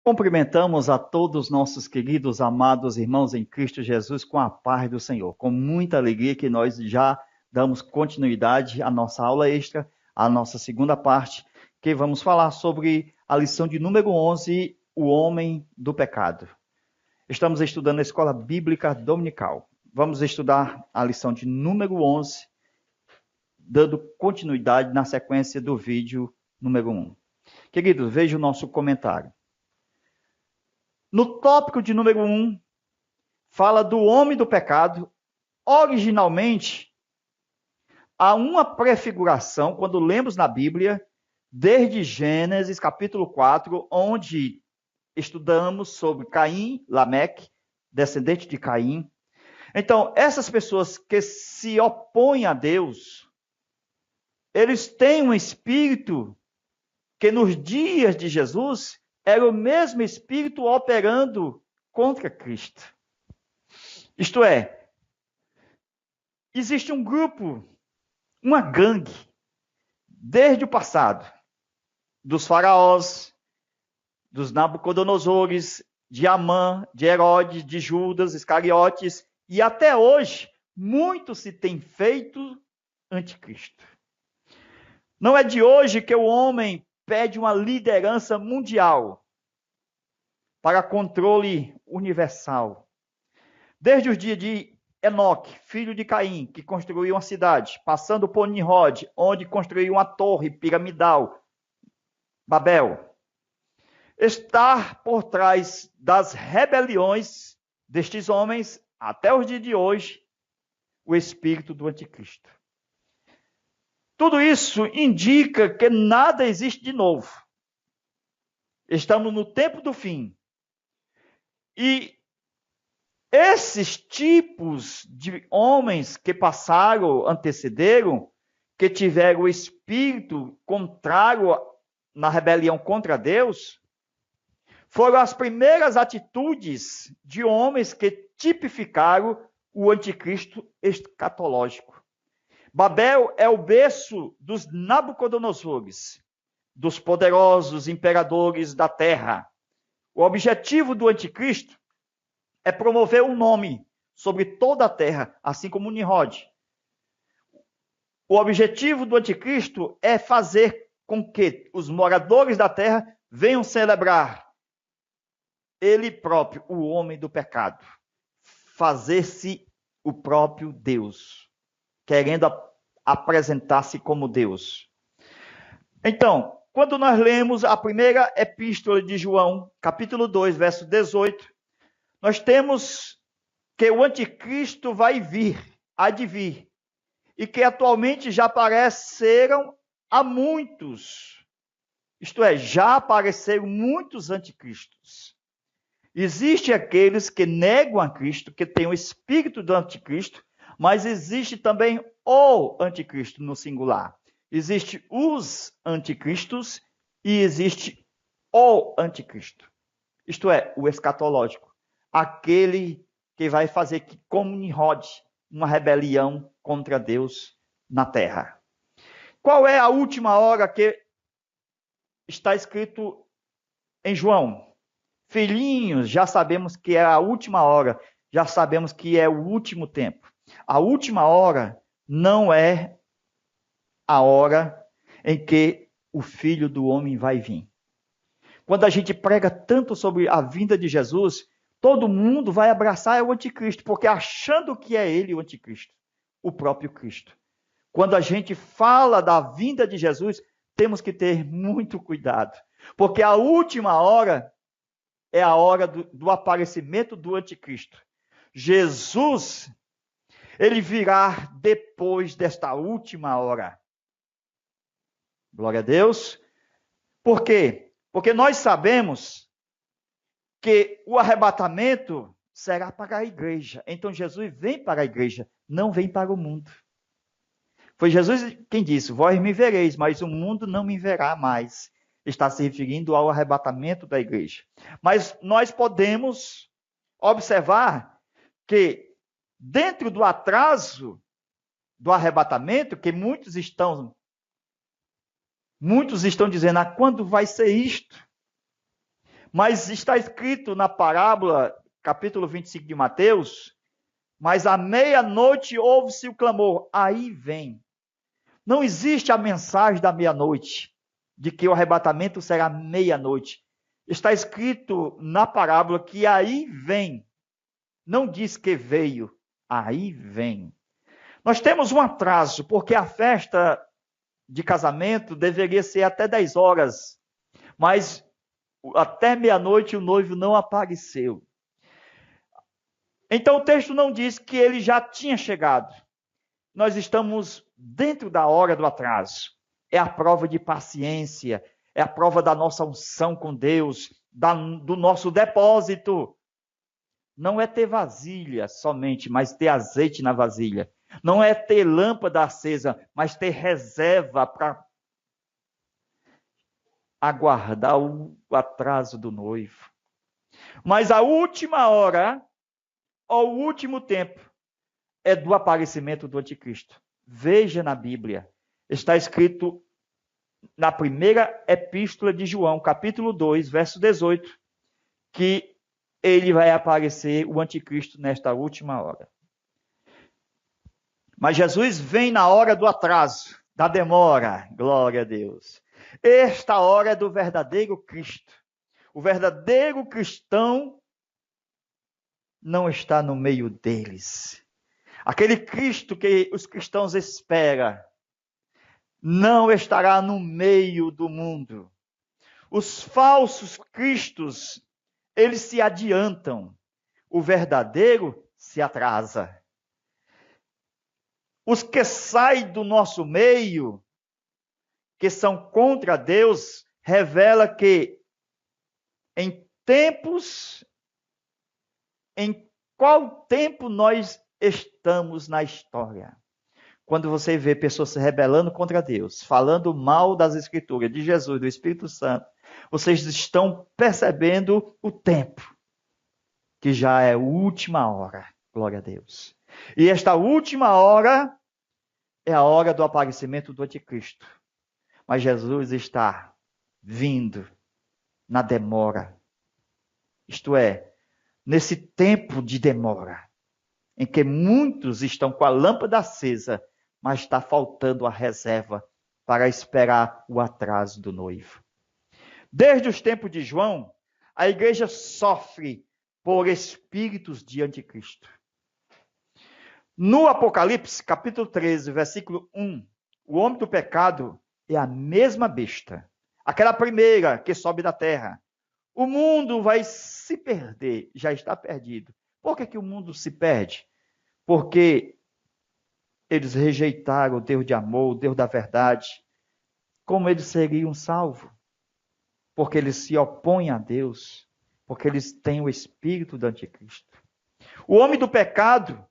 Cumprimentamos a todos nossos queridos, amados irmãos em Cristo Jesus com a paz do Senhor. Com muita alegria que nós já damos continuidade à nossa aula extra, à nossa segunda parte, que vamos falar sobre a lição de número 11, o homem do pecado. Estamos estudando a Escola Bíblica Dominical. Vamos estudar a lição de número 11, dando continuidade na sequência do vídeo número 1. Queridos, veja o nosso comentário. No tópico de número 1, fala do homem do pecado. Originalmente, há uma prefiguração, quando lemos na Bíblia, desde Gênesis, capítulo 4, onde estudamos sobre Caim, Lameque, descendente de Caim. Então, essas pessoas que se opõem a Deus, eles têm um espírito que nos dias de Jesus era o mesmo espírito operando contra Cristo. Isto é, existe um grupo, uma gangue, desde o passado, dos faraós, dos Nabucodonosores, de Amã, de Herodes, de Judas, Iscariotes, e até hoje, muito se tem feito anticristo. Não é de hoje que o homem pede uma liderança mundial para controle universal. Desde os dias de Enoque, filho de Caim, que construiu uma cidade, passando por Nimrod, onde construiu uma torre piramidal, Babel. Estar por trás das rebeliões destes homens, até os dias de hoje, o espírito do anticristo. Tudo isso indica que nada existe de novo. Estamos no tempo do fim. E esses tipos de homens que passaram, antecederam, que tiveram o espírito contrário na rebelião contra Deus, foram as primeiras atitudes de homens que tipificaram o anticristo escatológico. Babel é o berço dos Nabucodonosores, dos poderosos imperadores da terra. O objetivo do anticristo é promover um nome sobre toda a terra, assim como Nimrod. O objetivo do anticristo é fazer com que os moradores da terra venham celebrar ele próprio, o homem do pecado. Fazer-se o próprio Deus, querendo apresentar-se como Deus. Então, quando nós lemos a primeira epístola de João, capítulo 2, verso 18, nós temos que o anticristo vai vir, há de vir, e que atualmente já apareceram a muitos. Isto é, já apareceram muitos anticristos. Existem aqueles que negam a Cristo, que têm o espírito do anticristo, mas existe também o anticristo no singular. Existe os anticristos e existe o anticristo. Isto é, o escatológico. Aquele que vai fazer que, como Nimrod, uma rebelião contra Deus na terra. Qual é a última hora que está escrito em João? Filhinhos, já sabemos que é a última hora, já sabemos que é o último tempo. A última hora não é a hora em que o Filho do Homem vai vir. Quando a gente prega tanto sobre a vinda de Jesus, todo mundo vai abraçar o anticristo, porque achando que é ele o anticristo, o próprio Cristo. Quando a gente fala da vinda de Jesus, temos que ter muito cuidado, porque a última hora é a hora do aparecimento do anticristo. Jesus, ele virá depois desta última hora. Glória a Deus. Por quê? Porque nós sabemos que o arrebatamento será para a igreja. Então Jesus vem para a igreja, não vem para o mundo. Foi Jesus quem disse: vós me vereis, mas o mundo não me verá mais. Está se referindo ao arrebatamento da igreja. Mas nós podemos observar que dentro do atraso do arrebatamento, que muitos estão dizendo, quando vai ser isto? Mas está escrito na parábola, capítulo 25 de Mateus, mas à meia-noite ouve-se o clamor, aí vem. Não existe a mensagem da meia-noite, de que o arrebatamento será meia-noite. Está escrito na parábola que aí vem. Não diz que veio, aí vem. Nós temos um atraso, porque a festa de casamento deveria ser até 10 horas, mas até meia-noite o noivo não apareceu. Então o texto não diz que ele já tinha chegado. Nós estamos dentro da hora do atraso. É a prova de paciência, é a prova da nossa unção com Deus, do nosso depósito. Não é ter vasilha somente, mas ter azeite na vasilha. Não é ter lâmpada acesa, mas ter reserva para aguardar o atraso do noivo. Mas a última hora, ou o último tempo, é do aparecimento do anticristo. Veja na Bíblia, está escrito na primeira epístola de João, capítulo 2, verso 18, que ele vai aparecer, o anticristo, nesta última hora. Mas Jesus vem na hora do atraso, da demora, glória a Deus. Esta hora é do verdadeiro Cristo. O verdadeiro cristão não está no meio deles. Aquele Cristo que os cristãos esperam não estará no meio do mundo. Os falsos cristos, eles se adiantam. O verdadeiro se atrasa. Os que saem do nosso meio, que são contra Deus, revela que em qual tempo nós estamos na história? Quando você vê pessoas se rebelando contra Deus, falando mal das Escrituras, de Jesus, do Espírito Santo, vocês estão percebendo o tempo, que já é a última hora, glória a Deus. E esta última hora é a hora do aparecimento do anticristo. Mas Jesus está vindo na demora. Isto é, nesse tempo de demora, em que muitos estão com a lâmpada acesa, mas está faltando a reserva para esperar o atraso do noivo. Desde os tempos de João, a igreja sofre por espíritos de anticristo. No Apocalipse, capítulo 13, versículo 1, o homem do pecado é a mesma besta, aquela primeira que sobe da terra. O mundo vai se perder, já está perdido. Por que o mundo se perde? Porque eles rejeitaram o Deus de amor, o Deus da verdade. Como eles seriam salvos? Porque eles se opõem a Deus, porque eles têm o espírito do anticristo. O homem do pecado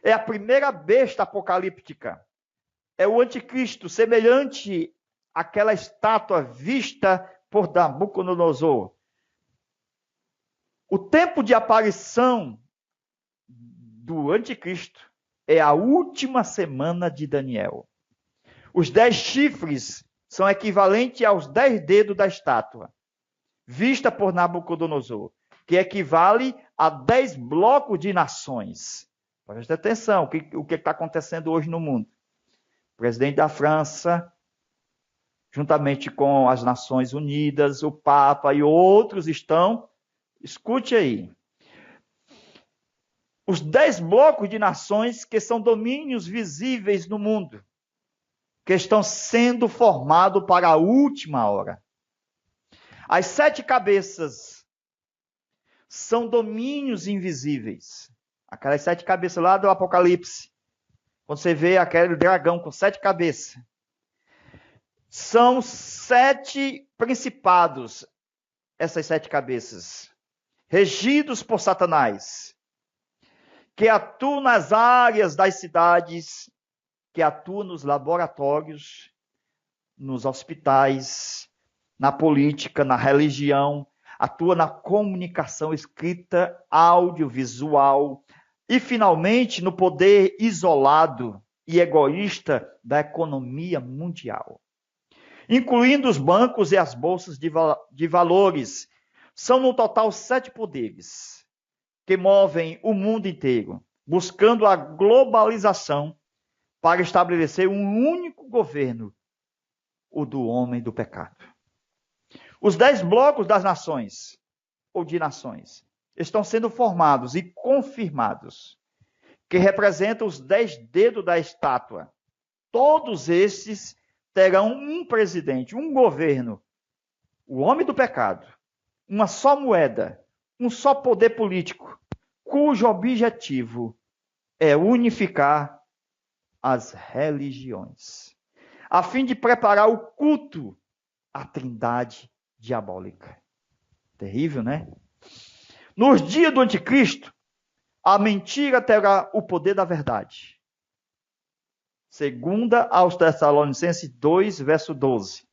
é a primeira besta apocalíptica. É o anticristo, semelhante àquela estátua vista por Nabucodonosor. O tempo de aparição do anticristo é a última semana de Daniel. Os 10 chifres são equivalentes aos 10 dedos da estátua, vista por Nabucodonosor, que equivale a 10 blocos de nações. Preste atenção, o que está acontecendo hoje no mundo. O presidente da França, juntamente com as Nações Unidas, o Papa e outros estão, escute aí, os 10 blocos de nações que são domínios visíveis no mundo, que estão sendo formados para a última hora. As 7 cabeças são domínios invisíveis. Aquelas 7 cabeças lá do Apocalipse. Quando você vê aquele dragão com 7 cabeças. São 7 principados, essas 7 cabeças, regidos por Satanás, que atuam nas áreas das cidades, que atuam nos laboratórios, nos hospitais, na política, na religião, atua na comunicação escrita, audiovisual e, finalmente, no poder isolado e egoísta da economia mundial, incluindo os bancos e as bolsas de valores. São no total 7 poderes que movem o mundo inteiro, buscando a globalização para estabelecer um único governo, o do homem do pecado. Os 10 blocos das nações, ou de nações, estão sendo formados e confirmados, que representam os 10 dedos da estátua. Todos estes terão um presidente, um governo, o homem do pecado, uma só moeda, um só poder político, cujo objetivo é unificar as religiões, a fim de preparar o culto à trindade diabólica. Terrível, né? Nos dias do anticristo, a mentira terá o poder da verdade. Segunda aos Tessalonicenses 2, verso 12.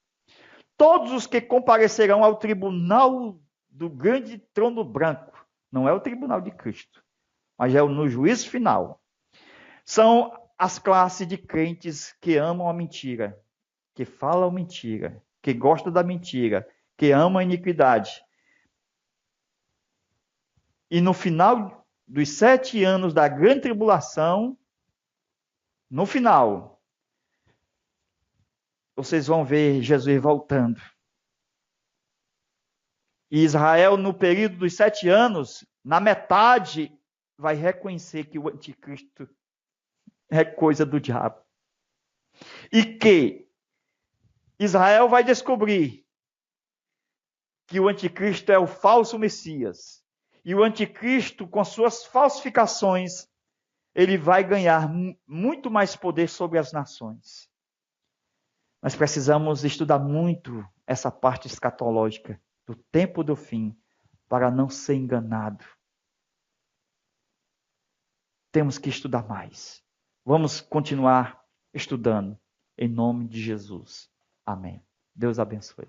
Todos os que comparecerão ao tribunal do grande trono branco, não é o tribunal de Cristo, mas é no juízo final, são as classes de crentes que amam a mentira, que falam mentira, que gostam da mentira, que amam a iniquidade. E no final dos 7 anos da grande tribulação, no final, vocês vão ver Jesus voltando. E Israel, no período dos 7 anos, na metade, vai reconhecer que o anticristo é coisa do diabo. E que Israel vai descobrir que o anticristo é o falso Messias. E o anticristo, com suas falsificações, ele vai ganhar muito mais poder sobre as nações. Nós precisamos estudar muito essa parte escatológica do tempo do fim, para não ser enganado. Temos que estudar mais. Vamos continuar estudando, em nome de Jesus. Amém. Deus abençoe.